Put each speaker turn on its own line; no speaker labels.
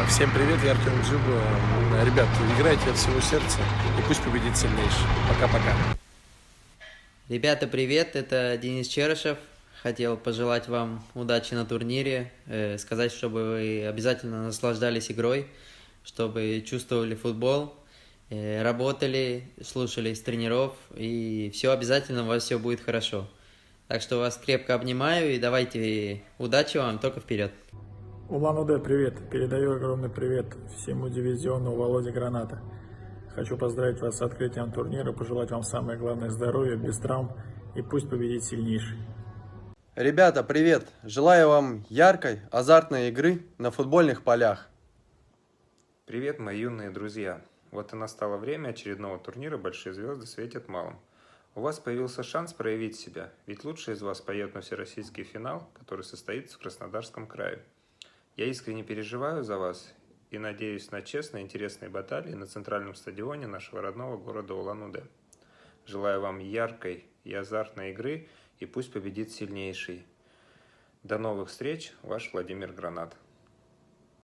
Всем привет, я Артем Джиба. Ребят, играйте от всего сердца и пусть победит сильнейший. Пока-пока.
Ребята, привет, это Денис Черышев. Хотел пожелать вам удачи на турнире, сказать, чтобы вы обязательно наслаждались игрой, чтобы чувствовали футбол, работали, слушались тренеров, и все обязательно у вас все будет хорошо. Так что вас крепко обнимаю и давайте удачи вам, только вперед.
Улан-Удэ, привет! Передаю огромный привет всему дивизиону Володи Граната. Хочу поздравить вас с открытием турнира, пожелать вам самое главное здоровья, без травм и пусть победит сильнейший.
Ребята, привет! Желаю вам яркой, азартной игры на футбольных полях.
Привет, мои юные друзья! Вот и настало время очередного турнира «Большие звезды светят малым». У вас появился шанс проявить себя, ведь лучшие из вас поедут на всероссийский финал, который состоится в Краснодарском крае. Я искренне переживаю за вас и надеюсь на честные, интересные баталии на центральном стадионе нашего родного города Улан-Удэ. Желаю вам яркой и азартной игры, и пусть победит сильнейший. До новых встреч, ваш Владимир Гранат.